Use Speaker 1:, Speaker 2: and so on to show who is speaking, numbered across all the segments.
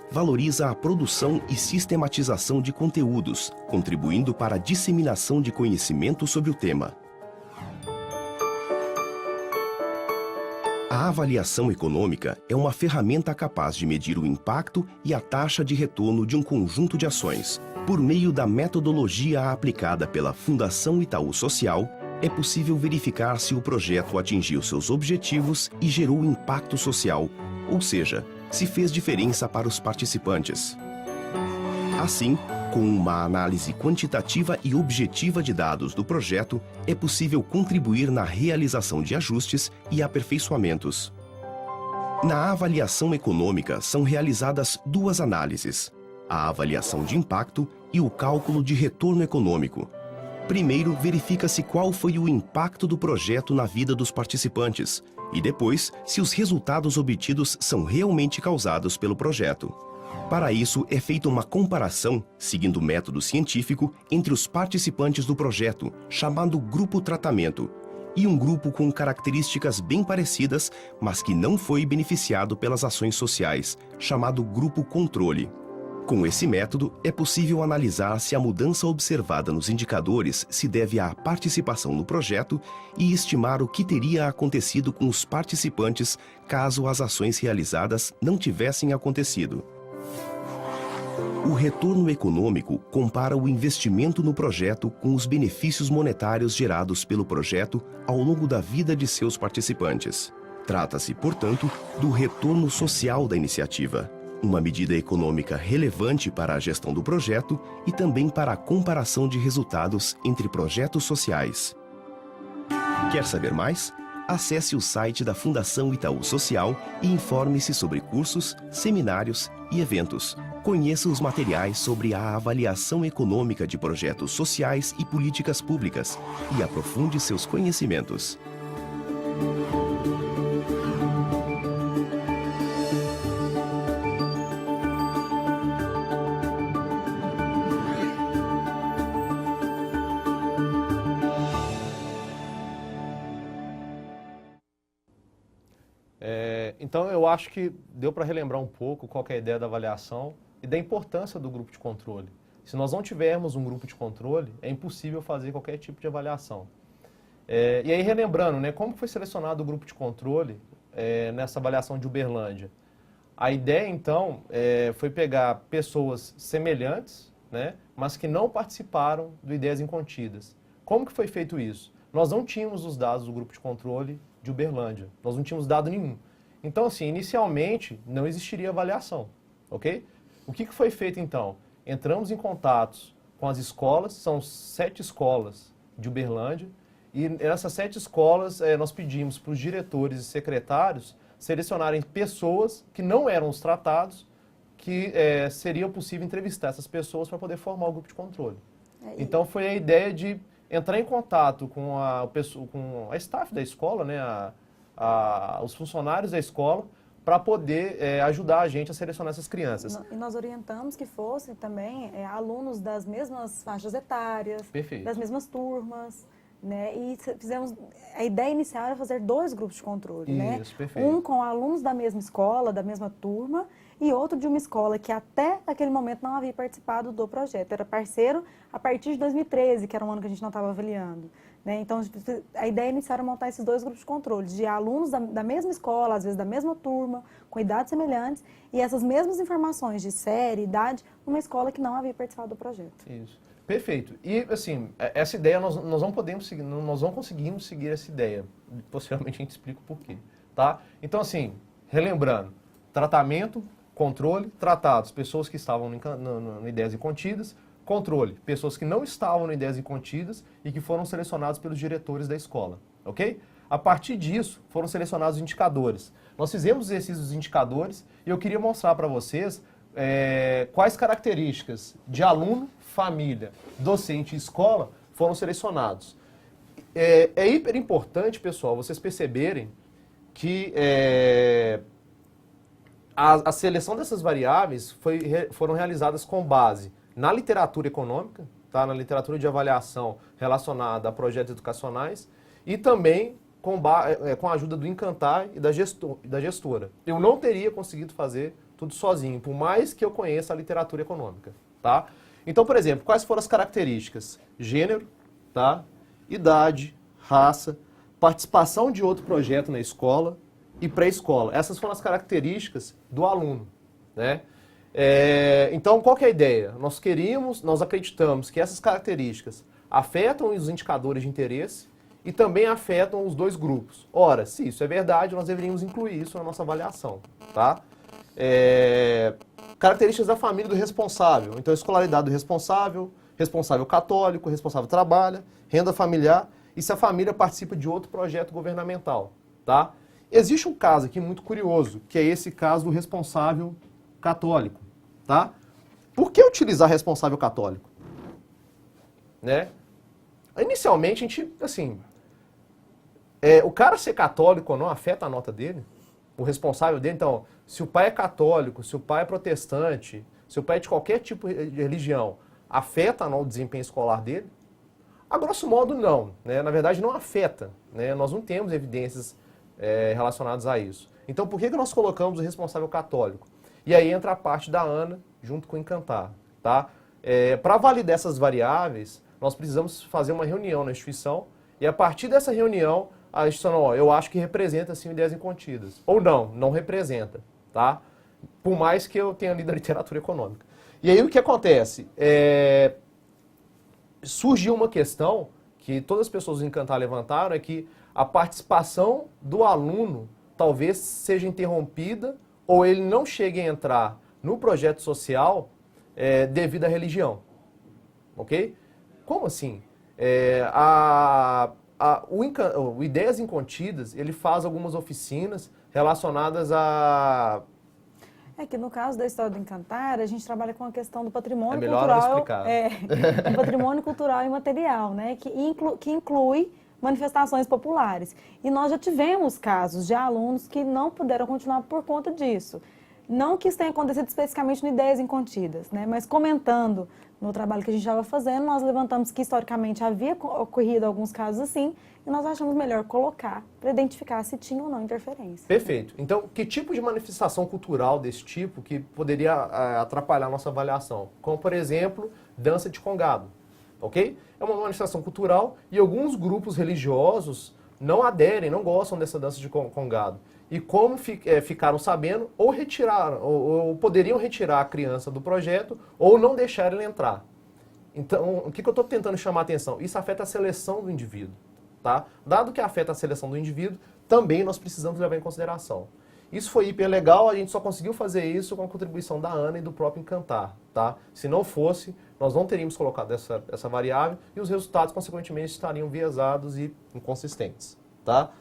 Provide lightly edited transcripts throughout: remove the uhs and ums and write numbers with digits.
Speaker 1: valoriza a produção e sistematização de conteúdos, contribuindo para a disseminação de conhecimento sobre o tema. A avaliação econômica é uma ferramenta capaz de medir o impacto e a taxa de retorno de um conjunto de ações. Por meio da metodologia aplicada pela Fundação Itaú Social, é possível verificar se o projeto atingiu seus objetivos e gerou impacto social, ou seja, se fez diferença para os participantes. Assim, com uma análise quantitativa e objetiva de dados do projeto, é possível contribuir na realização de ajustes e aperfeiçoamentos. Na avaliação econômica são realizadas duas análises: a avaliação de impacto e o cálculo de retorno econômico. Primeiro, verifica-se qual foi o impacto do projeto na vida dos participantes e depois, se os resultados obtidos são realmente causados pelo projeto. Para isso, é feita uma comparação, seguindo o método científico, entre os participantes do projeto, chamado grupo tratamento, e um grupo com características bem parecidas, mas que não foi beneficiado pelas ações sociais, chamado grupo controle. Com esse método, é possível analisar se a mudança observada nos indicadores se deve à participação no projeto e estimar o que teria acontecido com os participantes caso as ações realizadas não tivessem acontecido. O retorno econômico compara o investimento no projeto com os benefícios monetários gerados pelo projeto ao longo da vida de seus participantes. Trata-se, portanto, do retorno social da iniciativa, uma medida econômica relevante para a gestão do projeto e também para a comparação de resultados entre projetos sociais. Quer saber mais? Acesse o site da Fundação Itaú Social e informe-se sobre cursos, seminários e eventos. Conheça os materiais sobre a avaliação econômica de projetos sociais e políticas públicas e aprofunde seus conhecimentos.
Speaker 2: Então, eu acho que deu para relembrar um pouco qual que é a ideia da avaliação e da importância do grupo de controle. Se nós não tivermos um grupo de controle, é impossível fazer qualquer tipo de avaliação. E aí, relembrando, né, como foi selecionado o grupo de controle nessa avaliação de Uberlândia? A ideia, então, foi pegar pessoas semelhantes, né, mas que não participaram do Ideias Incontidas. Como que foi feito isso? Nós não tínhamos os dados do grupo de controle de Uberlândia. Nós não tínhamos dado nenhum. Então, assim, inicialmente, não existiria avaliação, ok? O que foi feito, então? Entramos em contatos com as escolas, são 7 escolas de Uberlândia, e nessas 7 escolas nós pedimos para os diretores e secretários selecionarem pessoas que não eram os tratados, que seria possível entrevistar essas pessoas para poder formar o grupo de controle. Então, foi a ideia de entrar em contato com a staff da escola, né, os funcionários da escola, para poder ajudar a gente a selecionar essas crianças.
Speaker 3: E nós orientamos que fossem também alunos das mesmas faixas etárias,
Speaker 2: Perfeito.
Speaker 3: Das mesmas turmas, né? E fizemos, a ideia inicial era fazer 2 grupos de controle, né?
Speaker 2: Perfeito.
Speaker 3: Um com alunos da mesma escola, da mesma turma, e outro de uma escola que até aquele momento não havia participado do projeto. Era parceiro a partir de 2013, que era um ano que a gente não estava avaliando. Né? Então, a ideia inicial era montar esses 2 grupos de controle, de alunos da mesma escola, às vezes da mesma turma, com idades semelhantes, e essas mesmas informações de série, idade, numa escola que não havia participado do projeto.
Speaker 2: Isso. Perfeito. E, assim, essa ideia, nós não podemos seguir, nós não conseguimos seguir essa ideia. Possivelmente a gente explica o porquê. Tá? Então, assim, relembrando, tratamento, controle, tratados, pessoas que estavam no Ideias Incontidas, controle, pessoas que não estavam no Ideias Incontidas e que foram selecionados pelos diretores da escola, ok? A partir disso, foram selecionados os indicadores. Nós fizemos os exercícios dos indicadores e eu queria mostrar para vocês quais características de aluno, família, docente e escola foram selecionados. É hiper importante, pessoal, vocês perceberem que a seleção dessas variáveis foram realizadas com base na literatura econômica, tá? Na literatura de avaliação relacionada a projetos educacionais e também com a ajuda do Encantar e da gestora. Eu não teria conseguido fazer tudo sozinho, por mais que eu conheça a literatura econômica, tá? Então, por exemplo, quais foram as características? Gênero, tá? Idade, raça, participação de outro projeto na escola e pré-escola. Essas foram as características do aluno, né? Então, qual que é a ideia? Nós acreditamos que essas características afetam os indicadores de interesse e também afetam os dois grupos. Ora, se isso é verdade, nós deveríamos incluir isso na nossa avaliação, tá? Características da família do responsável. Então, escolaridade do responsável, responsável católico, responsável trabalha, renda familiar e se a família participa de outro projeto governamental, tá? Existe um caso aqui muito curioso, que é esse caso do responsável católico, tá? Por que utilizar responsável católico? Né? Inicialmente, a gente, assim, o cara ser católico ou não afeta a nota dele? O responsável dele, então, se o pai é católico, se o pai é protestante, se o pai é de qualquer tipo de religião, afeta o desempenho escolar dele? A grosso modo, não. Né? Na verdade, não afeta. Né? Nós não temos evidências relacionadas a isso. Então, por que nós colocamos o responsável católico? E aí entra a parte da ANA, junto com o Encantar. Tá? Para validar essas variáveis, nós precisamos fazer uma reunião na instituição e, a partir dessa reunião, a instituição, eu acho que representa, sim, ideias incontidas. Ou não representa. Tá? Por mais que eu tenha lido a literatura econômica. E aí, o que acontece? Surgiu uma questão que todas as pessoas do Encantar levantaram, é que a participação do aluno talvez seja interrompida ou ele não chegue a entrar no projeto social devido à religião. Ok? Como assim? O Ideias Incontidas, ele faz algumas oficinas relacionadas a...
Speaker 3: Que no caso da história do Encantar, a gente trabalha com a questão do patrimônio
Speaker 2: melhor
Speaker 3: cultural.
Speaker 2: explicar.
Speaker 3: Do patrimônio cultural e material, né? Que inclui manifestações populares. E nós já tivemos casos de alunos que não puderam continuar por conta disso. Não que isso tenha acontecido especificamente no Ideias Incontidas, né? Mas comentando no trabalho que a gente estava fazendo, nós levantamos que historicamente havia ocorrido alguns casos assim, e nós achamos melhor colocar para identificar se tinha ou não interferência.
Speaker 2: Perfeito. Então, que tipo de manifestação cultural desse tipo que poderia atrapalhar a nossa avaliação? Como, por exemplo, dança de congado. Ok? É uma manifestação cultural e alguns grupos religiosos não aderem, não gostam dessa dança de congado. E como ficaram sabendo, ou retiraram, ou poderiam retirar a criança do projeto, ou não deixar ele entrar. Então, o que eu estou tentando chamar a atenção? Isso afeta a seleção do indivíduo. Tá? Dado que afeta a seleção do indivíduo, também nós precisamos levar em consideração. Isso foi hiper legal, a gente só conseguiu fazer isso com a contribuição da ANA e do próprio Encantar. Tá? Se não fosse, nós não teríamos colocado essa variável e os resultados, consequentemente, estariam viesados e inconsistentes. Tá?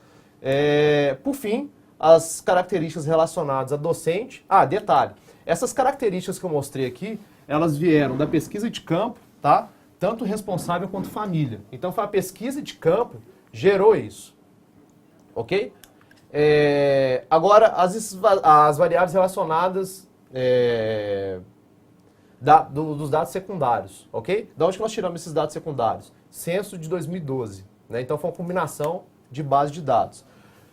Speaker 2: Por fim, as características relacionadas a docente. Detalhe, essas características que eu mostrei aqui, elas vieram da pesquisa de campo, tá? Tanto responsável quanto família. Então, foi a pesquisa de campo gerou isso. Ok? Agora, as variáveis relacionadas dos dados secundários. Ok? Da onde que nós tiramos esses dados secundários? Censo de 2012. Né? Então, foi uma combinação de base de dados.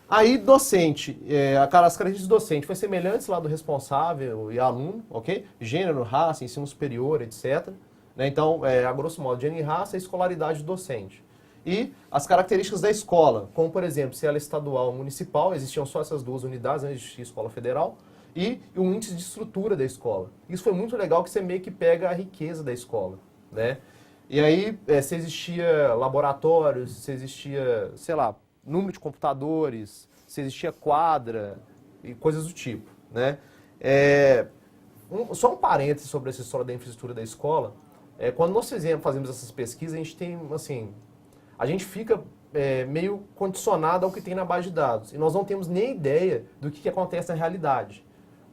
Speaker 2: Aí, docente, as características do docente foi semelhantes lá do responsável e aluno, ok? Gênero, raça, ensino superior, etc. Né? Então, a grosso modo, gênero e raça e escolaridade do docente. E as características da escola, como, por exemplo, se ela é estadual ou municipal, existiam só essas duas unidades, não existia escola federal, e o índice de estrutura da escola. Isso foi muito legal, que você meio que pega a riqueza da escola, né? E aí, se existia laboratórios, se existia, sei lá, número de computadores, se existia quadra e coisas do tipo, né? Só um parênteses sobre essa história da infraestrutura da escola. Quando nós fazemos essas pesquisas, a gente tem, assim, a gente fica meio condicionado ao que tem na base de dados. E nós não temos nem ideia do que acontece na realidade.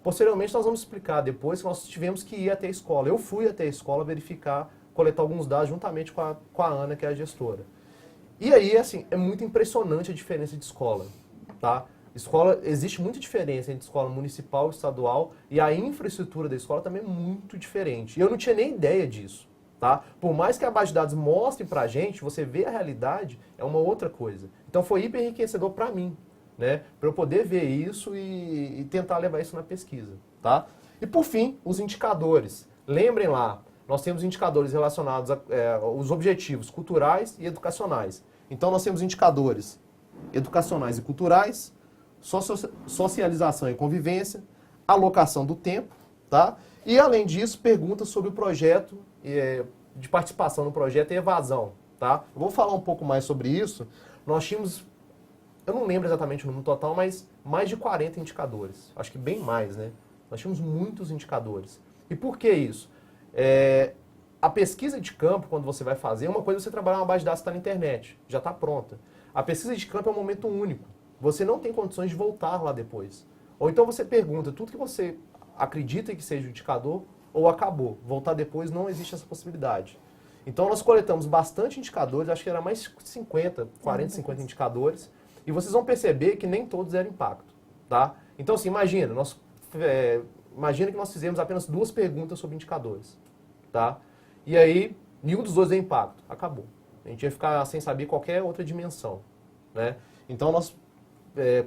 Speaker 2: Posteriormente, nós vamos explicar depois que nós tivemos que ir até a escola. Eu fui até a escola verificar, coletar alguns dados juntamente com a Ana, que é a gestora. E aí, assim, é muito impressionante a diferença de escola, tá? Existe muita diferença entre escola municipal e estadual, e a infraestrutura da escola também é muito diferente. E eu não tinha nem ideia disso, tá? Por mais que a base de dados mostre pra gente, você vê a realidade, é uma outra coisa. Então foi hiper enriquecedor pra mim, né? Pra eu poder ver isso e tentar levar isso na pesquisa, tá? E por fim, os indicadores. Lembrem lá, nós temos indicadores relacionados aos objetivos culturais e educacionais. Então nós temos indicadores educacionais e culturais, socialização e convivência, alocação do tempo, tá? E além disso, perguntas sobre o projeto, de participação no projeto e evasão, tá? Eu vou falar um pouco mais sobre isso. Nós tínhamos, eu não lembro exatamente o número total, mas mais de 40 indicadores. Acho que bem mais, né? Nós tínhamos muitos indicadores. E por que isso? A pesquisa de campo, quando você vai fazer, uma coisa é você trabalhar uma base de dados que está na internet, já está pronta. A pesquisa de campo é um momento único. Você não tem condições de voltar lá depois. Ou então você pergunta tudo que você acredita que seja o indicador ou acabou. Voltar depois não existe essa possibilidade. Então nós coletamos bastante indicadores, acho que era mais 50, 40, 50 indicadores, e vocês vão perceber que nem todos deram impacto, tá? Então assim, imagina que nós fizemos apenas 2 perguntas sobre indicadores, tá? E aí, nenhum dos 2 deu impacto, acabou. A gente ia ficar sem saber qualquer outra dimensão, né? Então nós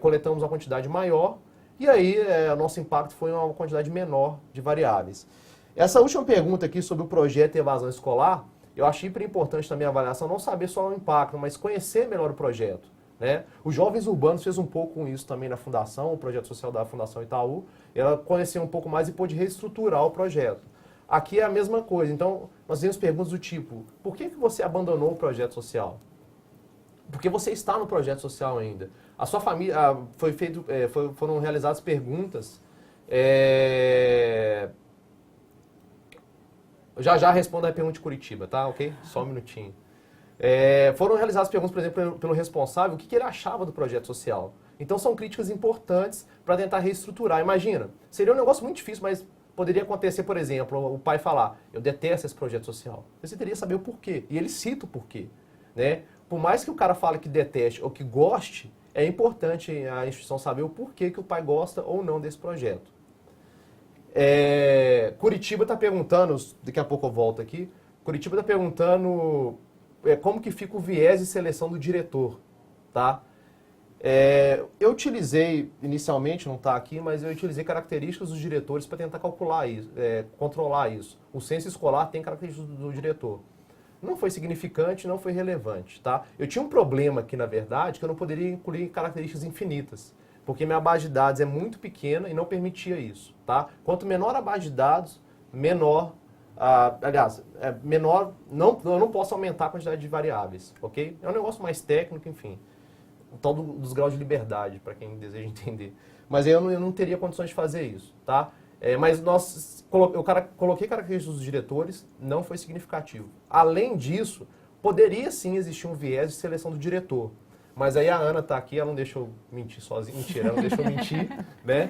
Speaker 2: coletamos uma quantidade maior, e aí o nosso impacto foi uma quantidade menor de variáveis. Essa última pergunta aqui sobre o projeto e evasão escolar, eu achei hiper importante também a avaliação, não saber só o impacto, mas conhecer melhor o projeto, né? Os Jovens Urbanos fez um pouco com isso também na Fundação, o projeto social da Fundação Itaú. Ela conheceu um pouco mais e pôde reestruturar o projeto. Aqui é a mesma coisa. Então, nós temos perguntas do tipo, por que você abandonou o projeto social? Porque você está no projeto social ainda. A sua família, foram realizadas perguntas. Já respondo a pergunta de Curitiba, tá? Ok? Só um minutinho. Foram realizadas perguntas, por exemplo, pelo responsável, o que ele achava do projeto social. Então são críticas importantes para tentar reestruturar. Imagina, seria um negócio muito difícil, mas poderia acontecer, por exemplo, o pai falar, eu detesto esse projeto social. Você teria que saber o porquê. E ele cita o porquê, né? Por mais que o cara fale que deteste ou que goste, é importante a instituição saber o porquê que o pai gosta ou não desse projeto. Curitiba está perguntando, daqui a pouco eu volto aqui, Curitiba está perguntando como que fica o viés de seleção do diretor, tá? Eu utilizei, inicialmente, não está aqui, mas eu utilizei características dos diretores para tentar calcular isso, controlar isso. O censo escolar tem características do diretor. Não foi significante, não foi relevante, tá? Eu tinha um problema aqui, na verdade, que eu não poderia incluir características infinitas, porque minha base de dados é muito pequena e não permitia isso, tá? Quanto menor a base de dados, menor... menor, eu não posso aumentar a quantidade de variáveis, ok? É um negócio mais técnico, enfim. O tal dos graus de liberdade, para quem deseja entender. Mas eu não teria condições de fazer isso, tá? Mas eu coloquei características dos diretores, não foi significativo. Além disso, poderia sim existir um viés de seleção do diretor. Mas aí a Ana está aqui, ela não deixa eu mentir sozinha. Mentira, ela não deixa eu mentir, né?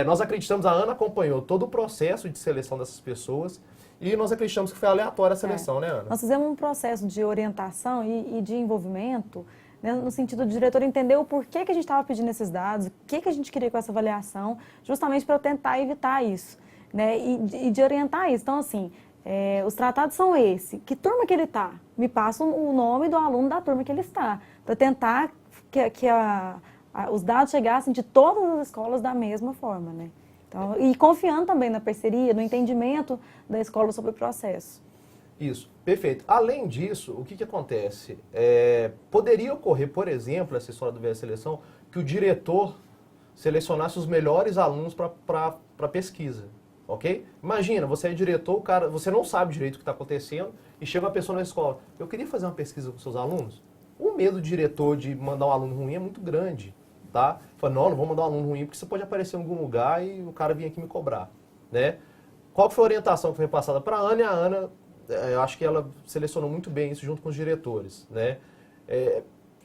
Speaker 2: Nós acreditamos, a Ana acompanhou todo o processo de seleção dessas pessoas e nós acreditamos que foi aleatória a seleção, né, Ana?
Speaker 3: Nós fizemos um processo de orientação e de envolvimento, né, no sentido do diretor entender o porquê que a gente estava pedindo esses dados, o que a gente queria com essa avaliação, justamente para tentar evitar isso, né, e de orientar isso. Então, assim, os tratados são esse. Que turma que ele está? Me passa o nome do aluno da turma que ele está, para tentar que os dados chegassem de todas as escolas da mesma forma, né? Então, e confiando também na parceria, no entendimento da escola sobre o processo.
Speaker 2: Isso, perfeito. Além disso, o que acontece? Poderia ocorrer, por exemplo, essa história do viés de seleção, que o diretor selecionasse os melhores alunos para pesquisa, ok? Imagina, você é diretor, você não sabe direito o que está acontecendo e chega uma pessoa na escola, eu queria fazer uma pesquisa com seus alunos. O medo do diretor de mandar um aluno ruim é muito grande, tá? Fala, não vou mandar um aluno ruim porque você pode aparecer em algum lugar e o cara vir aqui me cobrar, né? Qual que foi a orientação que foi passada para a Ana? E a Ana, eu acho que ela selecionou muito bem isso junto com os diretores, né?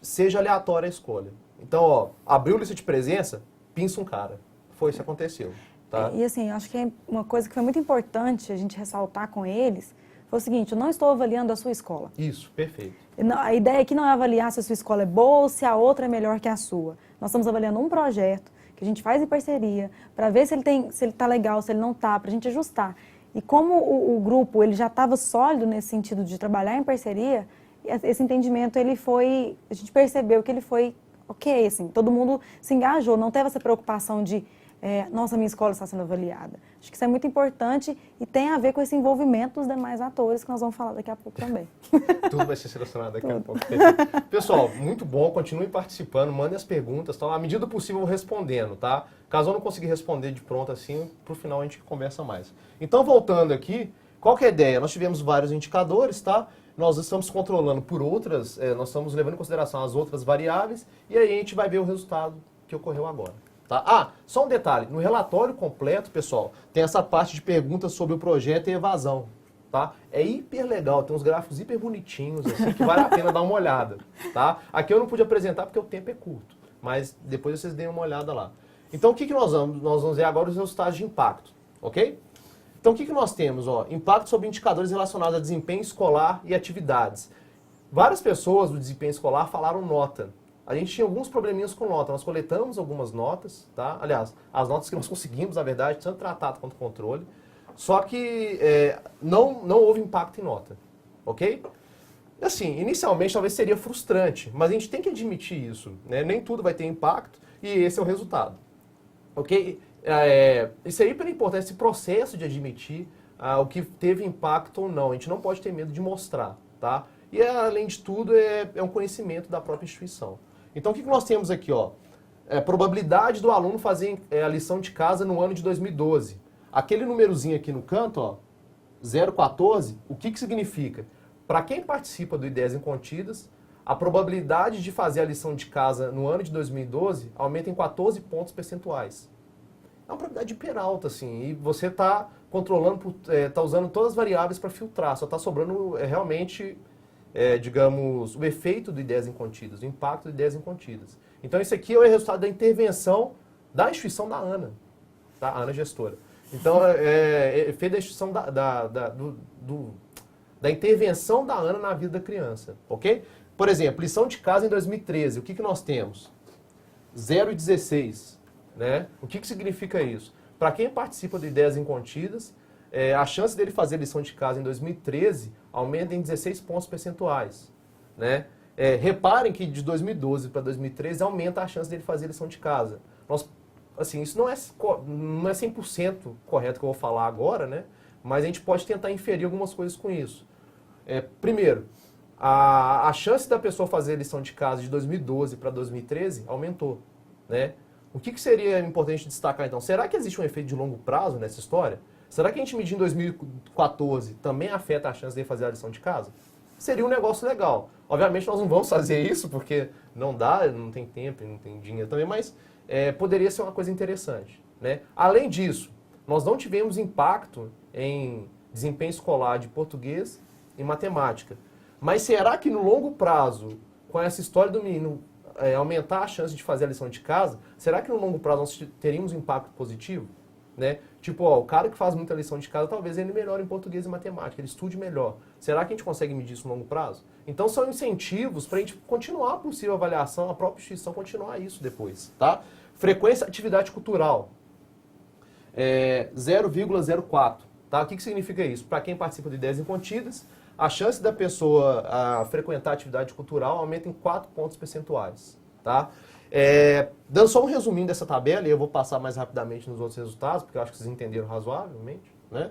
Speaker 2: Seja aleatória a escolha. Então, abriu lista de presença, pinça um cara. Foi isso que aconteceu, tá?
Speaker 3: E assim, acho que uma coisa que foi muito importante a gente ressaltar com eles foi o seguinte, eu não estou avaliando a sua escola.
Speaker 2: Isso, perfeito.
Speaker 3: A ideia aqui não é avaliar se a sua escola é boa ou se a outra é melhor que a sua. Nós estamos avaliando um projeto que a gente faz em parceria para ver se ele está legal, se ele não está, para a gente ajustar. E como o grupo ele já estava sólido nesse sentido de trabalhar em parceria, esse entendimento a gente percebeu que ele foi ok, assim, todo mundo se engajou, não teve essa preocupação de nossa, minha escola está sendo avaliada. Acho que isso é muito importante e tem a ver com esse envolvimento dos demais atores que nós vamos falar daqui a pouco também.
Speaker 2: Tudo vai ser selecionado daqui a pouco. Pessoal, muito bom, continue participando, mandem as perguntas, tá? À medida do possível eu vou respondendo, tá? Caso eu não conseguir responder de pronto assim, pro final a gente conversa mais. Então, voltando aqui, qual que é a ideia? Nós tivemos vários indicadores, tá? Nós estamos controlando por outras, nós estamos levando em consideração as outras variáveis e aí a gente vai ver o resultado que ocorreu agora. Tá? Ah, só um detalhe, no relatório completo, pessoal, tem essa parte de perguntas sobre o projeto e evasão. Tá? É hiper legal, tem uns gráficos hiper bonitinhos, assim, que vale a pena dar uma olhada. Tá? Aqui eu não pude apresentar porque o tempo é curto, mas depois vocês deem uma olhada lá. Então o que nós vamos? Nós vamos ver agora os resultados de impacto, ok? Então, o que nós temos? Ó, impacto sobre indicadores relacionados a desempenho escolar e atividades. Várias pessoas do desempenho escolar falaram nota. A gente tinha alguns probleminhas com nota. Nós coletamos algumas notas, tá? Aliás, as notas que nós conseguimos, na verdade, tanto tratado quanto controle. Só que não houve impacto em nota, ok? Assim, inicialmente talvez seria frustrante, mas a gente tem que admitir isso, né? Nem tudo vai ter impacto e esse é o resultado, ok? Isso é hiper importante, esse processo de admitir o que teve impacto ou não. A gente não pode ter medo de mostrar, tá? E, além de tudo, é um conhecimento da própria instituição. Então, o que nós temos aqui? Ó? Probabilidade do aluno fazer a lição de casa no ano de 2012. Aquele númerozinho aqui no canto, ó, 0,14, o que significa? Para quem participa do Ideias Incontidas, a probabilidade de fazer a lição de casa no ano de 2012 aumenta em 14 pontos percentuais. É uma probabilidade hiper alta, assim, e você está controlando, está usando todas as variáveis para filtrar, só está sobrando realmente, digamos, o efeito do Ideias Incontidas, o impacto do Ideias Incontidas. Então, isso aqui é o resultado da intervenção da instituição da ANA, tá? A ANA gestora. Então, efeito da instituição da intervenção da ANA na vida da criança, ok? Por exemplo, lição de casa em 2013, o que nós temos? 0,16. Né? O que significa isso? Para quem participa de Ideias Incontidas, a chance dele fazer lição de casa em 2013 aumenta em 16 pontos percentuais. Né? Reparem que de 2012 para 2013 aumenta a chance dele fazer lição de casa. Assim, isso não é 100% correto que eu vou falar agora, né? Mas a gente pode tentar inferir algumas coisas com isso. Primeiro, a chance da pessoa fazer lição de casa de 2012 para 2013 aumentou. Né? O que seria importante destacar, então? Será que existe um efeito de longo prazo nessa história? Será que a gente medir em 2014 também afeta a chance de fazer a lição de casa? Seria um negócio legal. Obviamente nós não vamos fazer isso, porque não dá, não tem tempo, não tem dinheiro também, mas poderia ser uma coisa interessante. Né? Além disso, nós não tivemos impacto em desempenho escolar de português e matemática. Mas será que no longo prazo, com essa história do menino aumentar a chance de fazer a lição de casa, será que no longo prazo nós teríamos um impacto positivo? Né? Tipo, o cara que faz muita lição de casa, talvez ele melhore em português e matemática, ele estude melhor. Será que a gente consegue medir isso no longo prazo? Então são incentivos para a gente continuar a possível avaliação, a própria instituição continuar isso depois. Tá? Frequência atividade cultural, 0,04. Tá? O que significa isso? Para quem participa de Ideias Incontidas, a chance da pessoa frequentar a atividade cultural aumenta em 4 pontos percentuais. Tá? Dando só um resuminho dessa tabela, e eu vou passar mais rapidamente nos outros resultados, porque eu acho que vocês entenderam razoavelmente. Né?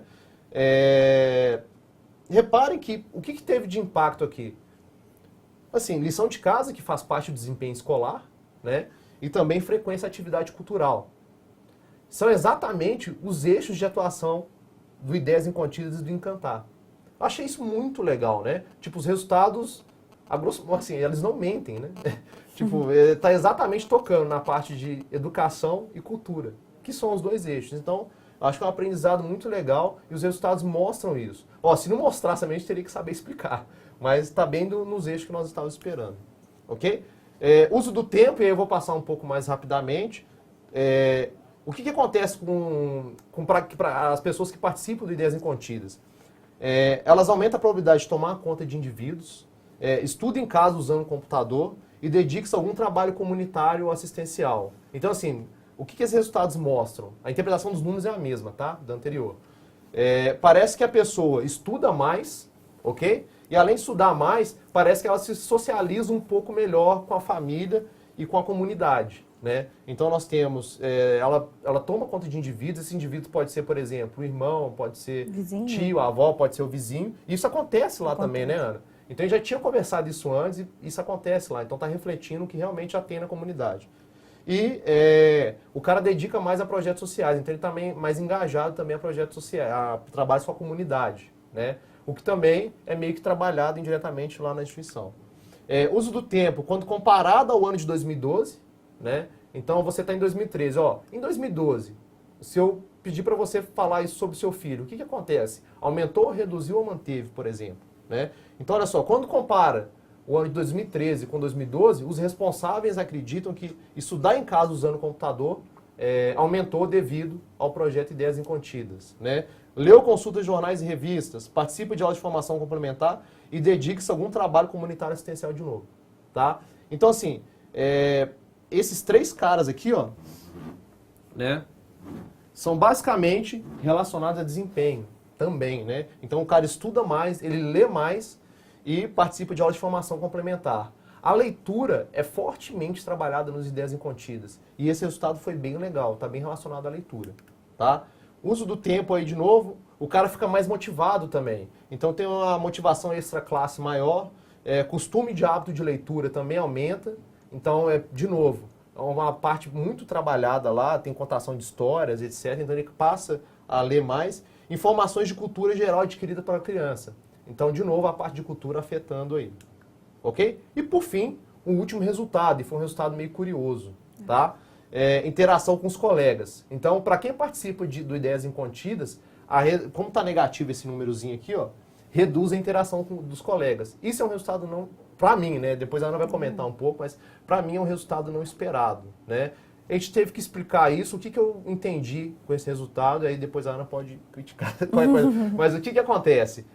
Speaker 2: Reparem que o que teve de impacto aqui? Assim, lição de casa, que faz parte do desempenho escolar, né? E também frequência e atividade cultural. São exatamente os eixos de atuação do Ideias Incontidas e do Encantar. Eu achei isso muito legal, né? Tipo, os resultados, assim, eles não mentem, né? Tipo, está exatamente tocando na parte de educação e cultura, que são os dois eixos. Então, eu acho que é um aprendizado muito legal e os resultados mostram isso. Ó, se não mostrasse também, a gente teria que saber explicar, mas está bem nos eixos que nós estávamos esperando, ok? Uso do tempo, e aí eu vou passar um pouco mais rapidamente. O que acontece para as pessoas que participam de Ideias Incontidas? Elas aumentam a probabilidade de tomar conta de indivíduos, estudam em casa usando o computador e dedicam-se a algum trabalho comunitário ou assistencial. Então, assim, o que esses resultados mostram? A interpretação dos números é a mesma, tá? Da anterior. Parece que a pessoa estuda mais, ok? E além de estudar mais, parece que ela se socializa um pouco melhor com a família e com a comunidade. né? Então nós temos, ela toma conta de indivíduos, esse indivíduo pode ser, por exemplo, o irmão, pode ser
Speaker 3: Vizinho.
Speaker 2: tio, a avó, pode ser o vizinho. Isso acontece lá também, né, Ana? Então a gente já tinha conversado isso antes e isso acontece lá. Então está refletindo o que realmente já tem na comunidade. E o cara dedica mais a projetos sociais, então ele está mais engajado também a projetos sociais, a trabalhos com a comunidade, né? O que também é meio que trabalhado indiretamente lá na instituição. Uso do tempo, quando comparado ao ano de 2012, né? Então você está em 2013, em 2012, se eu pedir para você falar isso sobre o seu filho, o que acontece? Aumentou, reduziu ou manteve, por exemplo, né? Então olha só, quando compara o ano de 2013 com 2012, os responsáveis acreditam que estudar em casa usando o computador aumentou devido ao projeto Ideias Incontidas, né? Leu, consulta jornais e revistas, participa de aulas de formação complementar e dedica-se a algum trabalho comunitário assistencial de novo, tá? Então, assim, esses 3 caras aqui, né, são basicamente relacionados a desempenho também, né? Então, o cara estuda mais, ele lê mais e participa de aulas de formação complementar. A leitura é fortemente trabalhada nos Ideias Incontidas e esse resultado foi bem legal, está bem relacionado à leitura, tá? Uso do tempo aí de novo, o cara fica mais motivado também. Então tem uma motivação extra classe maior, costume de hábito de leitura também aumenta. Então, de novo, é uma parte muito trabalhada lá, tem contação de histórias, etc. Então ele passa a ler mais. Informações de cultura geral adquirida pela criança. Então, de novo, a parte de cultura afetando aí. Ok? E por fim, o último resultado, e foi um resultado meio curioso, tá? Interação com os colegas. Então, para quem participa do Ideias Incontidas, como está negativo esse númerozinho aqui, reduz a interação dos colegas. Isso é um resultado não, para mim, né? Depois a Ana vai comentar um pouco, mas para mim é um resultado não esperado, né? A gente teve que explicar isso, o que eu entendi com esse resultado, aí depois a Ana pode criticar qualquer coisa. Mas o que acontece?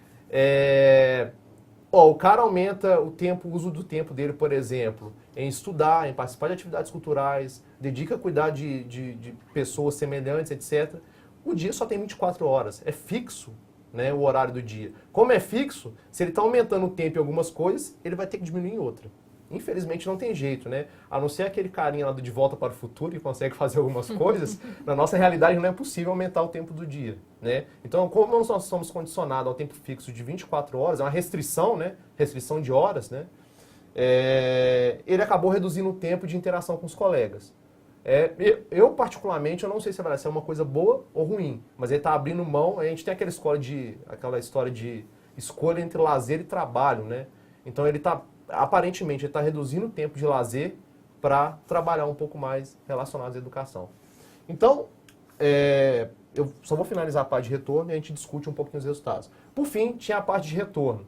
Speaker 2: O cara aumenta o uso do tempo dele, por exemplo, em estudar, em participar de atividades culturais, dedica a cuidar de pessoas semelhantes, etc. O dia só tem 24 horas, é fixo, né, o horário do dia. Como é fixo, se ele está aumentando o tempo em algumas coisas, ele vai ter que diminuir em outra. Infelizmente não tem jeito, né? A não ser aquele carinha lá do De Volta para o Futuro que consegue fazer algumas coisas, na nossa realidade não é possível aumentar o tempo do dia, né? Então, como nós somos condicionados ao tempo fixo de 24 horas, é uma restrição, né? Restrição de horas, né? Ele acabou reduzindo o tempo de interação com os colegas. Eu, particularmente, eu não sei se vai ser uma coisa boa ou ruim, mas ele está abrindo mão, a gente tem aquela história de escolha entre lazer e trabalho, né? Então, aparentemente, ele está reduzindo o tempo de lazer para trabalhar um pouco mais relacionado à educação. Então, eu só vou finalizar a parte de retorno e a gente discute um pouquinho os resultados. Por fim, tinha a parte de retorno.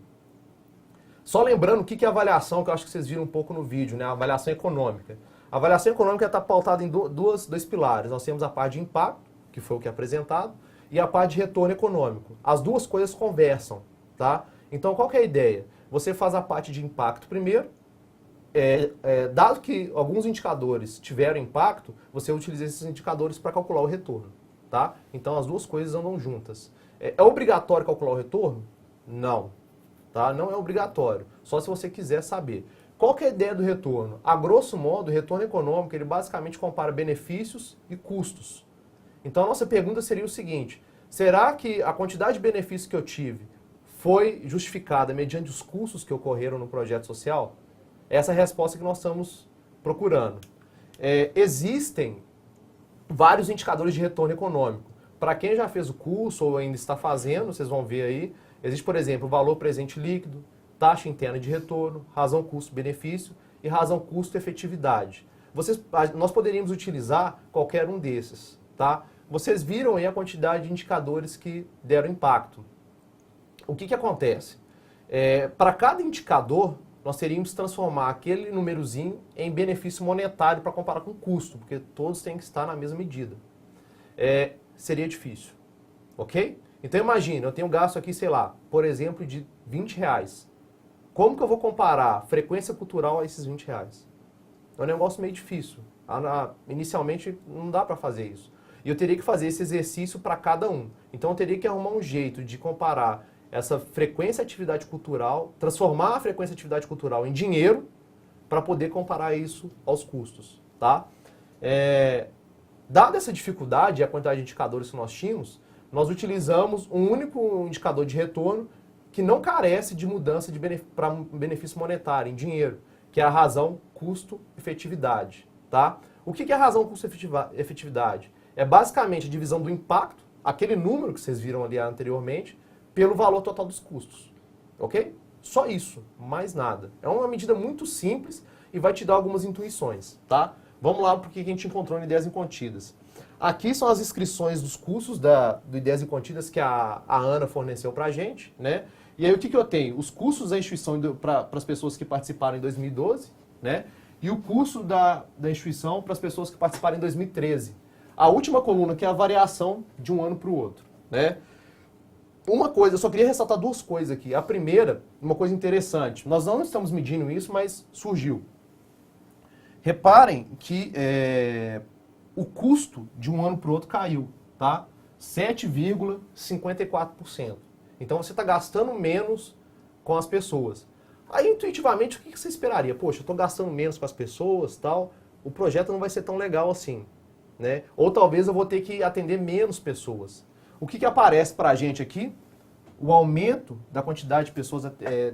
Speaker 2: Só lembrando o que é avaliação, que eu acho que vocês viram um pouco no vídeo, né? A avaliação econômica. A avaliação econômica está pautada em dois pilares. Nós temos a parte de impacto, que foi o que é apresentado, e a parte de retorno econômico. As duas coisas conversam, tá? Então, qual que é a ideia? Você faz a parte de impacto primeiro, dado que alguns indicadores tiveram impacto, você utiliza esses indicadores para calcular o retorno, tá? Então, as duas coisas andam juntas. É obrigatório calcular o retorno? Não, tá? Não é obrigatório, só se você quiser saber. Qual que é a ideia do retorno? A grosso modo, o retorno econômico, ele basicamente compara benefícios e custos. Então, a nossa pergunta seria o seguinte: será que a quantidade de benefícios que eu tive foi justificada mediante os custos que ocorreram no projeto social? Essa é a resposta que nós estamos procurando. Existem vários indicadores de retorno econômico. Para quem já fez o curso ou ainda está fazendo, vocês vão ver aí, existe, por exemplo, o valor presente líquido, taxa interna de retorno, razão custo-benefício e razão custo-efetividade. Nós poderíamos utilizar qualquer um desses, tá? Vocês viram aí a quantidade de indicadores que deram impacto. O que acontece? Para cada indicador, nós teríamos que transformar aquele númerozinho em benefício monetário para comparar com custo, porque todos têm que estar na mesma medida. Seria difícil, ok? Então imagina, eu tenho um gasto aqui, sei lá, por exemplo, de R$20. Como que eu vou comparar frequência cultural a esses R$20? É um negócio meio difícil. Inicialmente não dá para fazer isso. E eu teria que fazer esse exercício para cada um. Então eu teria que arrumar um jeito de comparar essa frequência atividade cultural, transformar a frequência atividade cultural em dinheiro para poder comparar isso aos custos, tá? Dada essa dificuldade e a quantidade de indicadores que nós tínhamos, nós utilizamos um único indicador de retorno que não carece de mudança para benefício monetário, em dinheiro, que é a razão custo-efetividade. Tá? O que é a razão custo-efetividade? É basicamente a divisão do impacto, aquele número que vocês viram ali anteriormente, pelo valor total dos custos. Ok? Só isso, mais nada. É uma medida muito simples e vai te dar algumas intuições. Tá? Vamos lá para o que a gente encontrou no Ideias Incontidas. Aqui são as inscrições dos cursos do Ideias Incontidas que a Ana forneceu para a gente, né? E aí o que eu tenho? Os cursos da instituição para as pessoas que participaram em 2012, né? E o curso da instituição para as pessoas que participaram em 2013. A última coluna que é a variação de um ano para o outro, né? Uma coisa, eu só queria ressaltar duas coisas aqui. A primeira, uma coisa interessante. Nós não estamos medindo isso, mas surgiu. Reparem que o custo de um ano para o outro caiu, tá? 7,54%. Então você está gastando menos com as pessoas. Aí, intuitivamente, o que você esperaria? Poxa, eu estou gastando menos com as pessoas, tal, o projeto não vai ser tão legal assim, né? Ou talvez eu vou ter que atender menos pessoas. O que aparece para a gente aqui? O aumento da quantidade de pessoas,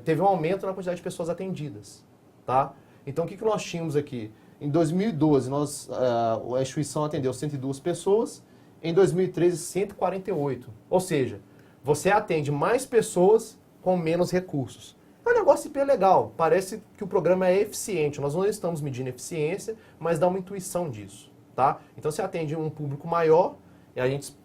Speaker 2: teve um aumento na quantidade de pessoas atendidas, tá? Então, o que nós tínhamos aqui? Em 2012, a instituição atendeu 102 pessoas, em 2013, 148. Ou seja, você atende mais pessoas com menos recursos. É um negócio super legal, parece que o programa é eficiente. Nós não estamos medindo eficiência, mas dá uma intuição disso, tá? Então, você atende um público maior, e a gente,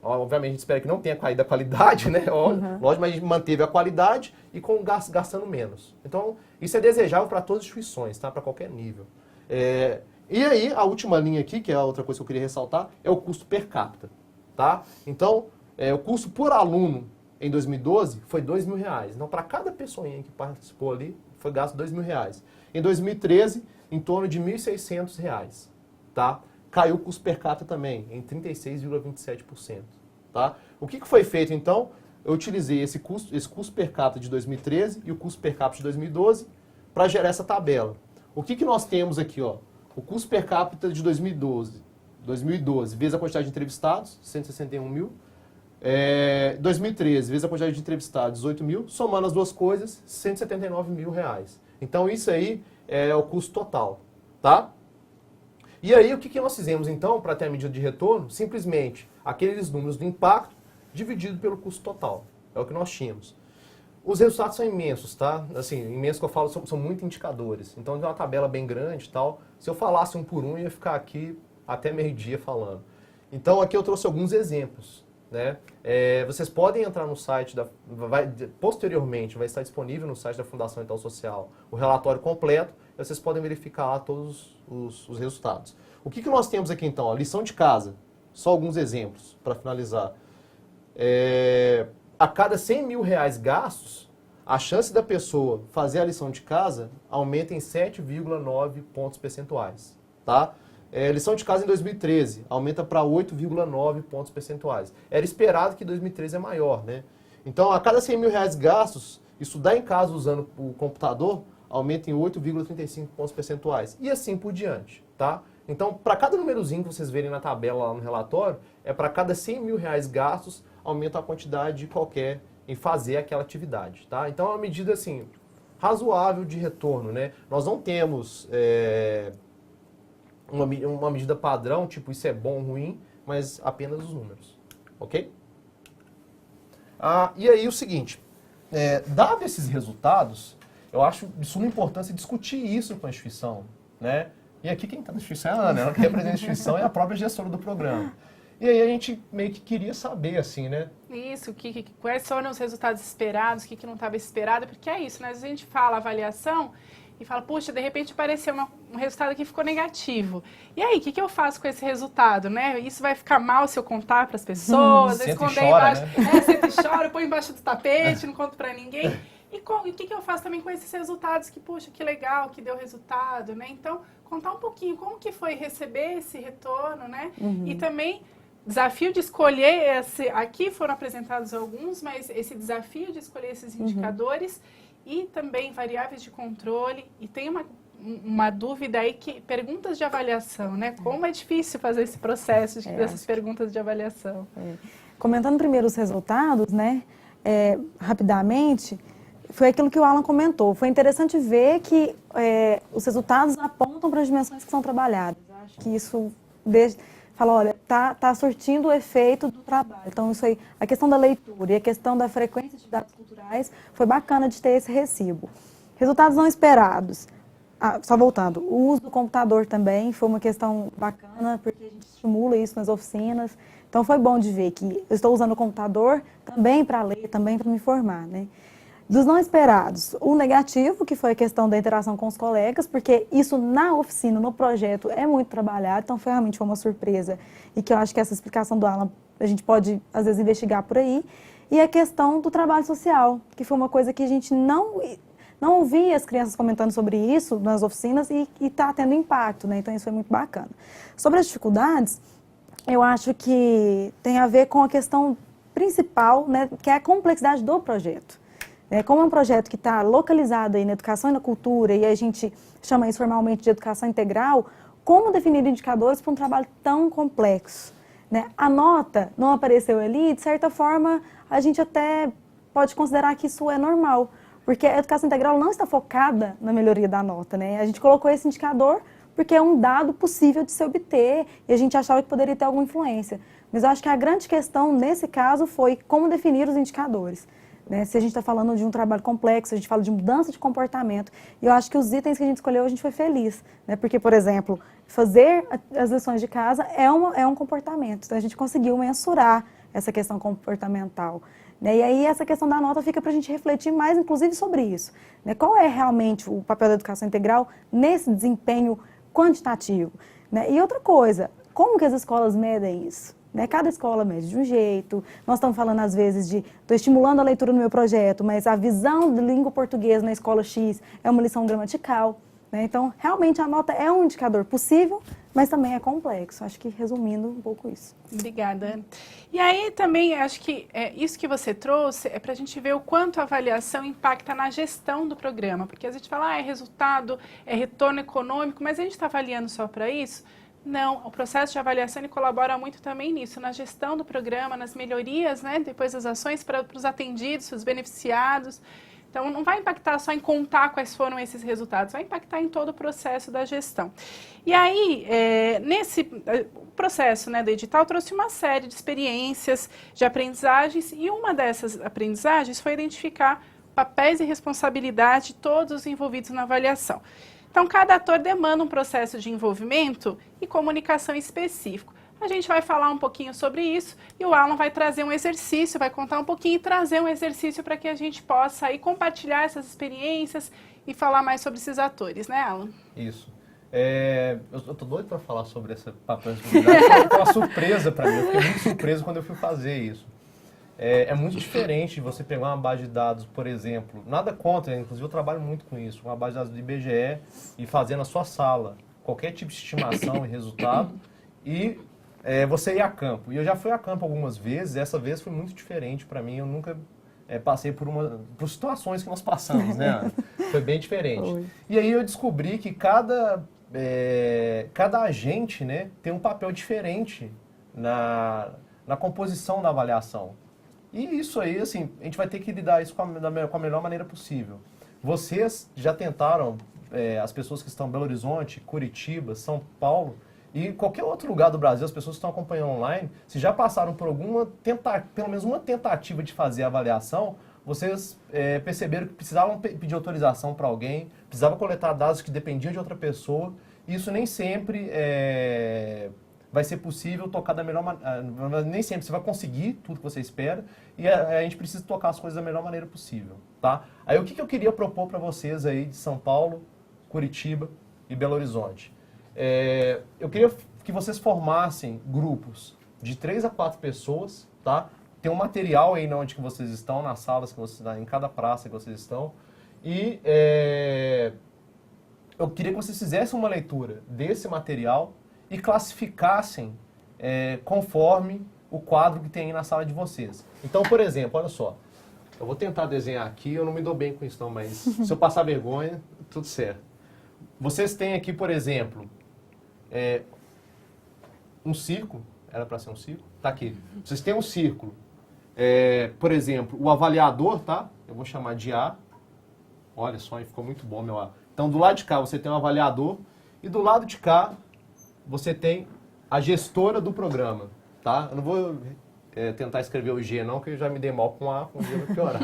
Speaker 2: obviamente, a gente espera que não tenha caído a qualidade, né? Lógico, mas a gente manteve a qualidade e gastando menos. Então, isso é desejável para todas as instituições, tá? Para qualquer nível. E aí, a última linha aqui, que é a outra coisa que eu queria ressaltar, é o custo per capita, tá? Então, o custo por aluno em 2012 foi R$2.000. Então, para cada pessoinha que participou ali, foi gasto R$2.000. Em 2013, em torno de R$1.600, tá? Caiu o custo per capita também, em 36,27%. Tá? O que foi feito, então? Eu utilizei esse custo per capita de 2013 e o custo per capita de 2012 para gerar essa tabela. O que nós temos aqui? Ó? O custo per capita de 2012, vezes a quantidade de entrevistados, 161 mil. 2013, vezes a quantidade de entrevistados, 18 mil. Somando as duas coisas, R$179 mil. Então, isso aí é o custo total. Tá? E aí, o que nós fizemos, então, para ter a medida de retorno? Simplesmente, aqueles números do impacto dividido pelo custo total. É o que nós tínhamos. Os resultados são imensos, tá? Assim, imensos que eu falo, são muitos indicadores. Então, tem uma tabela bem grande e tal. Se eu falasse um por um, eu ia ficar aqui até meio-dia falando. Então, aqui eu trouxe alguns exemplos, né? Vocês podem entrar no site, posteriormente vai estar disponível no site da Fundação Itaú Social o relatório completo, e vocês podem verificar lá todos os resultados. O que nós temos aqui então? A lição de casa, só alguns exemplos para finalizar. A cada R$100 mil gastos, a chance da pessoa fazer a lição de casa aumenta em 7,9 pontos percentuais. Tá? Lição de casa em 2013 aumenta para 8,9 pontos percentuais. Era esperado que 2013 é maior, né? Então, a cada R$100 mil gastos, estudar em casa usando o computador aumenta em 8,35 pontos percentuais. E assim por diante, tá? Então, para cada númerozinho que vocês verem na tabela lá no relatório, para cada R$100 mil gastos, aumenta a quantidade qualquer em fazer aquela atividade, tá? Então, é uma medida, assim, razoável de retorno, né? Nós não temos uma medida padrão, tipo, isso é bom ou ruim, mas apenas os números, ok? E aí, o seguinte, dado esses resultados, eu acho de suma importância discutir isso com a instituição, né? E aqui quem está na instituição é a Ana, ela que representa a instituição é a própria gestora do programa. E aí a gente meio que queria saber, assim, né?
Speaker 4: Isso, quais foram os resultados esperados, o que não estava esperado, porque é isso, né? Às vezes a gente fala avaliação e fala, puxa, de repente apareceu um resultado que ficou negativo. E aí, o que eu faço com esse resultado, né? Isso vai ficar mal se eu contar para as pessoas, esconder embaixo, né? Senta e chora, põe embaixo do tapete, não conto para ninguém. E o que eu faço também com esses resultados que, puxa, que legal, que deu resultado, né? Então, contar um pouquinho como que foi receber esse retorno, né? E também desafio de escolher, aqui foram apresentados alguns, mas esse desafio de escolher esses indicadores e também variáveis de controle. E tem uma dúvida aí, que perguntas de avaliação, né? Como é difícil fazer esse processo dessas perguntas de avaliação.
Speaker 3: Comentando primeiro os resultados, né? Rapidamente, foi aquilo que o Alan comentou. Foi interessante ver que os resultados apontam para as dimensões que são trabalhadas. Eu acho que isso fala, olha, tá surtindo o efeito do trabalho. Então, isso aí, a questão da leitura e a questão da frequência de dados culturais, foi bacana de ter esse recibo. Resultados não esperados. Só voltando, o uso do computador também foi uma questão bacana, porque a gente estimula isso nas oficinas. Então, foi bom de ver que eu estou usando o computador também para ler, também para me informar, né? Dos não esperados, o negativo, que foi a questão da interação com os colegas, porque isso na oficina, no projeto, é muito trabalhado, então realmente foi uma surpresa, e que eu acho que essa explicação do Alan a gente pode, às vezes, investigar por aí. E a questão do trabalho social, que foi uma coisa que a gente não ouvia as crianças comentando sobre isso nas oficinas e está tendo impacto, né? Então isso foi muito bacana. Sobre as dificuldades, eu acho que tem a ver com a questão principal, né, que é a complexidade do projeto. Como é um projeto que está localizado aí na educação e na cultura, e a gente chama isso formalmente de educação integral, como definir indicadores para um trabalho tão complexo? Né? A nota não apareceu ali, de certa forma, a gente até pode considerar que isso é normal, porque a educação integral não está focada na melhoria da nota, né? A gente colocou esse indicador porque é um dado possível de se obter e a gente achava que poderia ter alguma influência. Mas eu acho que a grande questão nesse caso foi como definir os indicadores. Né? Se a gente está falando de um trabalho complexo, a gente fala de mudança de comportamento, e eu acho que os itens que a gente escolheu, a gente foi feliz. Né? Porque, por exemplo, fazer as lições de casa é um comportamento. Então, a gente conseguiu mensurar essa questão comportamental. Né? E aí, essa questão da nota fica para a gente refletir mais, inclusive, sobre isso. Né? Qual é realmente o papel da educação integral nesse desempenho quantitativo? Né? E outra coisa, como que as escolas medem isso? Né? Cada escola mede de um jeito. Nós estamos falando, às vezes, de estou estimulando a leitura no meu projeto, mas a visão de língua portuguesa na escola X é uma lição gramatical. Né? Então, realmente, a nota é um indicador possível, mas também é complexo. Acho que, resumindo, um pouco isso.
Speaker 4: Obrigada. E aí, também, acho que isso que você trouxe é para a gente ver o quanto a avaliação impacta na gestão do programa. Porque a gente fala, é resultado, é retorno econômico, mas a gente está avaliando só para isso? Não, o processo de avaliação ele colabora muito também nisso, na gestão do programa, nas melhorias, né, depois das ações para os atendidos, para os beneficiados. Então, não vai impactar só em contar quais foram esses resultados, vai impactar em todo o processo da gestão. E aí, nesse processo, né, do edital, trouxe uma série de experiências, de aprendizagens, e uma dessas aprendizagens foi identificar papéis e responsabilidade de todos os envolvidos na avaliação. Então, cada ator demanda um processo de envolvimento e comunicação específico. A gente vai falar um pouquinho sobre isso e o Alan vai trazer um exercício, vai contar um pouquinho e trazer um exercício para que a gente possa aí compartilhar essas experiências e falar mais sobre esses atores, né, Alan?
Speaker 2: Isso. Eu tô doido para falar sobre essa papel de responsabilidade. Foi uma surpresa para mim, eu fiquei muito surpreso quando eu fui fazer isso. É muito diferente você pegar uma base de dados, por exemplo, nada contra, inclusive eu trabalho muito com isso, uma base de dados do IBGE e fazer na sua sala qualquer tipo de estimação e resultado e você ir a campo. E eu já fui a campo algumas vezes, essa vez foi muito diferente para mim, eu nunca passei por situações que nós passamos, né, Ana? Foi bem diferente.
Speaker 3: Oi.
Speaker 2: E aí eu descobri que cada agente, né, tem um papel diferente na composição da avaliação. E isso aí, assim, a gente vai ter que lidar isso com a melhor maneira possível. Vocês já tentaram, as pessoas que estão em Belo Horizonte, Curitiba, São Paulo e qualquer outro lugar do Brasil, as pessoas que estão acompanhando online, se já passaram por pelo menos uma tentativa de fazer a avaliação, vocês perceberam que precisavam pedir autorização para alguém, precisavam coletar dados que dependiam de outra pessoa, e isso nem sempre vai ser possível tocar da melhor maneira, nem sempre você vai conseguir tudo que você espera, e a gente precisa tocar as coisas da melhor maneira possível, tá? Aí o que eu queria propor para vocês aí de São Paulo, Curitiba e Belo Horizonte? Eu queria que vocês formassem grupos de 3 a 4 pessoas, tá? Tem um material aí onde que vocês estão, nas salas que vocês estão, em cada praça que vocês estão, e eu queria que vocês fizessem uma leitura desse material e classificassem conforme o quadro que tem aí na sala de vocês. Então, por exemplo, olha só, eu vou tentar desenhar aqui, eu não me dou bem com isso não, mas se eu passar vergonha, tudo certo. Vocês têm aqui, por exemplo, um círculo. Era para ser um círculo? Tá aqui. Vocês têm um círculo. Por exemplo, o avaliador, tá? Eu vou chamar de A. Olha só, ficou muito bom meu A. Então, do lado de cá você tem um avaliador e do lado de cá você tem a gestora do programa, tá? Eu não vou tentar escrever o G não, porque eu já me dei mal com A, com o G vai piorar.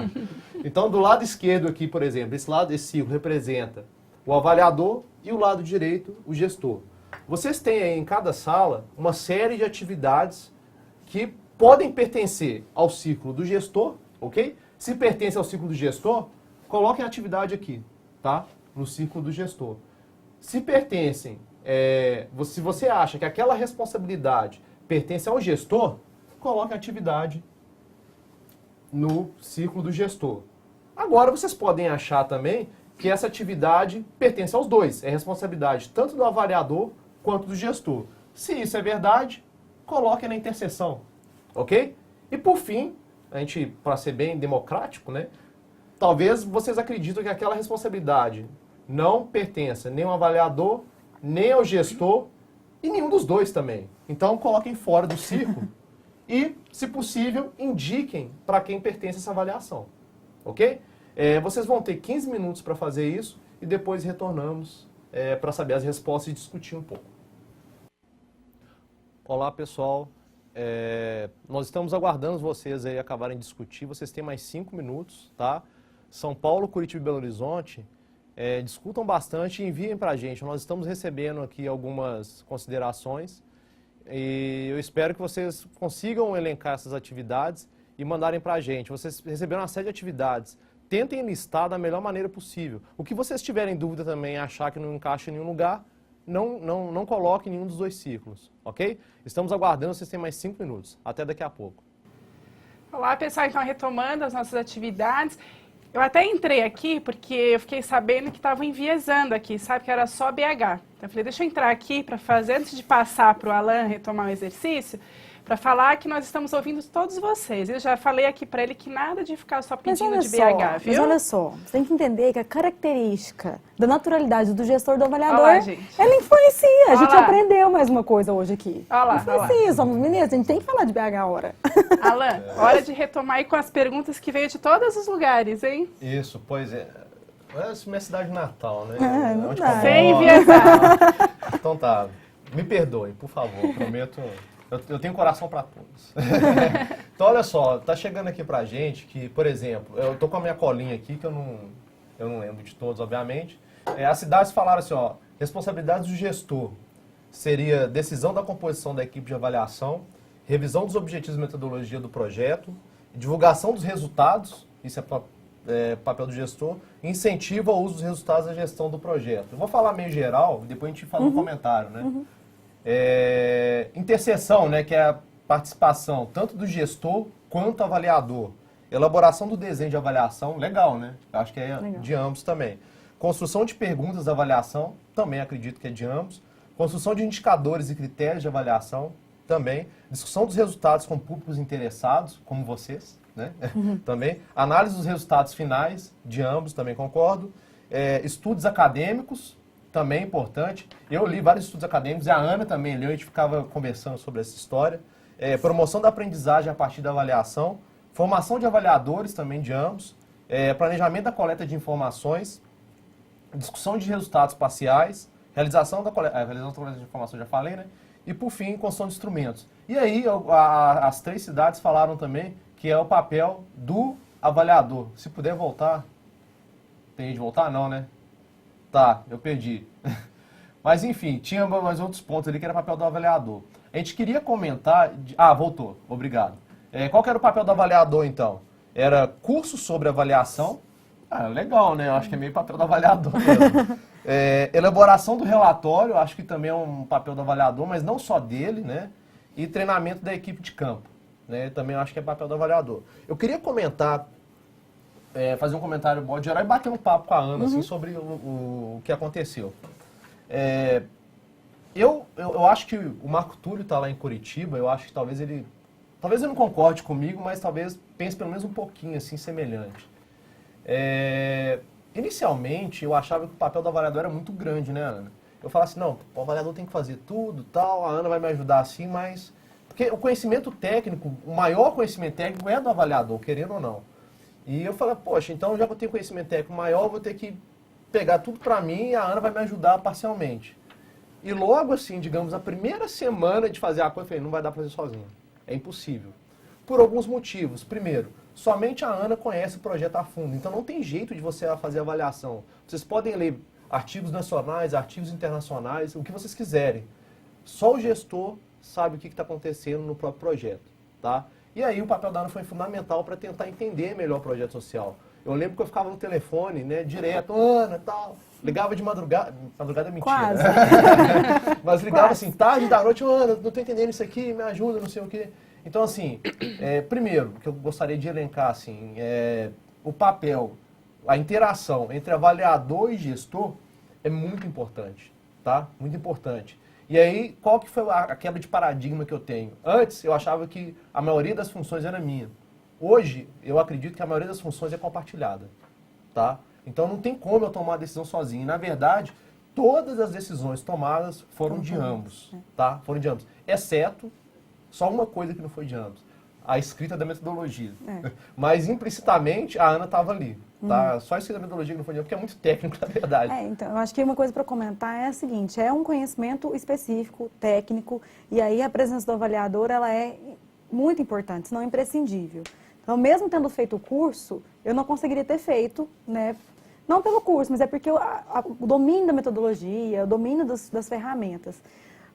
Speaker 2: Então, do lado esquerdo aqui, por exemplo, esse círculo representa o avaliador e o lado direito, o gestor. Vocês têm aí em cada sala uma série de atividades que podem pertencer ao ciclo do gestor, ok? Se pertence ao ciclo do gestor, coloquem a atividade aqui, tá? No ciclo do gestor. Se pertencem, se você acha que aquela responsabilidade pertence ao gestor, coloque a atividade no ciclo do gestor. Agora, vocês podem achar também que essa atividade pertence aos dois. É responsabilidade tanto do avaliador quanto do gestor. Se isso é verdade, coloque na interseção, ok? E por fim, a gente, para ser bem democrático, né? Talvez vocês acreditem que aquela responsabilidade não pertença nem ao avaliador, nem ao gestor e nenhum dos dois também. Então, coloquem fora do círculo e, se possível, indiquem para quem pertence essa avaliação, ok? Vocês vão ter 15 minutos para fazer isso e depois retornamos para saber as respostas e discutir um pouco. Olá, pessoal. Nós estamos aguardando vocês aí acabarem de discutir. Vocês têm mais 5 minutos, tá? São Paulo, Curitiba e Belo Horizonte. Discutam bastante e enviem para a gente. Nós estamos recebendo aqui algumas considerações e eu espero que vocês consigam elencar essas atividades e mandarem para a gente. Vocês receberam uma série de atividades. Tentem listar da melhor maneira possível. O que vocês tiverem dúvida também e achar que não encaixa em nenhum lugar, não coloque em nenhum dos dois ciclos, ok? Estamos aguardando, vocês têm mais 5 minutos. Até daqui a pouco.
Speaker 4: Olá, pessoal. Então, retomando as nossas atividades. Eu até entrei aqui porque eu fiquei sabendo que estavam enviesando aqui, sabe? Que era só BH. Então, eu falei, deixa eu entrar aqui para fazer, antes de passar para o Alan retomar o exercício, para falar que nós estamos ouvindo todos vocês. Eu já falei aqui para ele que nada de ficar só pedindo de BH, viu?
Speaker 3: Mas olha só, você tem que entender que a característica da naturalidade do gestor do avaliador,
Speaker 4: Olá, gente.
Speaker 3: ela influencia. A gente
Speaker 4: Olá.
Speaker 3: aprendeu mais uma coisa hoje aqui.
Speaker 4: Olá,
Speaker 3: Influencia, somos meninas, a gente tem que falar de BH agora.
Speaker 4: Alan, hora de retomar aí com as perguntas que veio de todos os lugares, hein?
Speaker 2: Isso, pois é. Essa é minha cidade natal, né?
Speaker 3: Não
Speaker 2: Onde
Speaker 3: dá.
Speaker 2: que eu
Speaker 4: Sem
Speaker 2: moro.
Speaker 4: enviesar.
Speaker 2: Então tá, me perdoe, por favor, prometo. Eu tenho coração para todos. Então, olha só, tá chegando aqui pra gente que, por exemplo, eu tô com a minha colinha aqui, que eu não lembro de todos, obviamente. As cidades falaram assim, ó, responsabilidades do gestor seria decisão da composição da equipe de avaliação, revisão dos objetivos e metodologia do projeto, divulgação dos resultados, isso é papel do gestor, incentivo ao uso dos resultados da gestão do projeto. Eu vou falar meio geral, depois a gente fala no comentário, né? Interseção, né, que é a participação tanto do gestor quanto do avaliador. Elaboração do desenho de avaliação, legal, né? Acho que é de ambos também. Construção de perguntas de avaliação, também acredito que é de ambos. Construção de indicadores e critérios de avaliação, também. Discussão dos resultados com públicos interessados, como vocês, né? Também. Análise dos resultados finais, de ambos, também concordo. Estudos acadêmicos, também importante. Eu li vários estudos acadêmicos, e a Ana também leu, a gente ficava conversando sobre essa história. Promoção da aprendizagem a partir da avaliação. Formação de avaliadores, também de ambos. Planejamento da coleta de informações. Discussão de resultados parciais. Realização da coleta de informação, já falei, né? E, por fim, construção de instrumentos. E aí, as 3 cidades falaram também que é o papel do avaliador. Se puder voltar. Tem de voltar? Não, né? Tá, eu perdi. Mas, enfim, tinha mais outros pontos ali que era o papel do avaliador. A gente queria comentar... voltou. Obrigado. Qual que era o papel do avaliador, então? Era curso sobre avaliação. Legal, né? Eu acho que é meio papel do avaliador mesmo. Elaboração do relatório, acho que também é um papel do avaliador, mas não só dele, né? E treinamento da equipe de campo, né? Também acho que é papel do avaliador. Eu queria comentar, fazer um comentário bom geral e bater um papo com a Ana assim, sobre o que aconteceu. Eu acho que o Marco Túlio está lá em Curitiba, eu acho que talvez ele não concorde comigo, mas talvez pense pelo menos um pouquinho assim semelhante. Inicialmente, eu achava que o papel do avaliador era muito grande, né, Ana? Eu falava assim, não, o avaliador tem que fazer tudo, tal, a Ana vai me ajudar assim, mas... Porque o conhecimento técnico, o maior conhecimento técnico é do avaliador, querendo ou não. E eu falei, poxa, então já que eu tenho conhecimento técnico maior, eu vou ter que pegar tudo pra mim e a Ana vai me ajudar parcialmente. E logo assim, digamos, a primeira semana de fazer a coisa, eu falei, não vai dar pra fazer sozinho. É impossível. Por alguns motivos. Primeiro, somente a Ana conhece o projeto a fundo, então não tem jeito de você fazer avaliação. Vocês podem ler artigos nacionais, artigos internacionais, o que vocês quiserem. Só o gestor sabe o que está acontecendo no próprio projeto, tá? E aí o papel da Ana foi fundamental para tentar entender melhor o projeto social. Eu lembro que eu ficava no telefone, né, direto, Ana, tal, ligava de madrugada é mentira.
Speaker 3: Quase.
Speaker 2: Mas ligava
Speaker 3: Quase.
Speaker 2: assim, tarde da noite, Ana, não estou entendendo isso aqui, me ajuda, não sei o quê. Então, assim, primeiro, que eu gostaria de elencar, assim, o papel, a interação entre avaliador e gestor é muito importante, tá? Muito importante. E aí, qual que foi a quebra de paradigma que eu tenho? Antes, eu achava que a maioria das funções era minha. Hoje, eu acredito que a maioria das funções é compartilhada, tá? Então, não tem como eu tomar a decisão sozinho. Na verdade, todas as decisões tomadas foram de ambos, tá? Foram de ambos. Exceto, só uma coisa que não foi de ambos. A escrita da metodologia. Mas, implicitamente, a Ana estava ali. Tá? Só a escrita da metodologia que não foi de ambos, porque é muito técnico, na verdade.
Speaker 3: Então, eu acho que uma coisa para comentar é a seguinte, é um conhecimento específico, técnico, e aí a presença do avaliador, ela é muito importante, senão imprescindível. Então, mesmo tendo feito o curso, eu não conseguiria ter feito, né? Não pelo curso, mas é porque o domínio da metodologia, o domínio das ferramentas.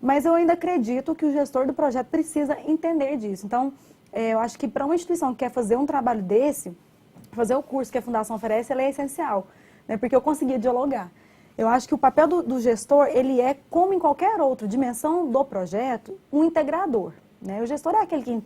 Speaker 3: Mas eu ainda acredito que o gestor do projeto precisa entender disso. Então, eu acho que para uma instituição que quer fazer um trabalho desse, fazer o curso que a Fundação oferece, ela é essencial, né? Porque eu conseguia dialogar. Eu acho que o papel do gestor, ele é, como em qualquer outra dimensão do projeto, um integrador, né? O gestor é aquele que